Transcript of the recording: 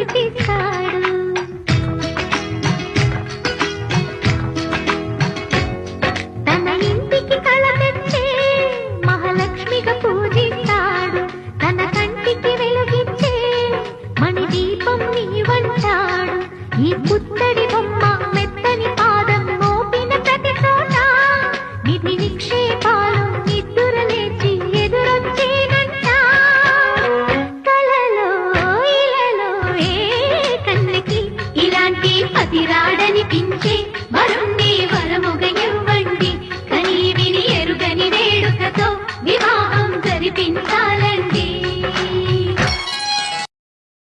మురిపిస్తాడు. తన ఇంటికి కళ తెచ్చే మహాలక్ష్మిగా పూజిస్తాడు. తన కంటికి వెలుగిచ్చే మణి దీపం నీవంటాడు. ఈ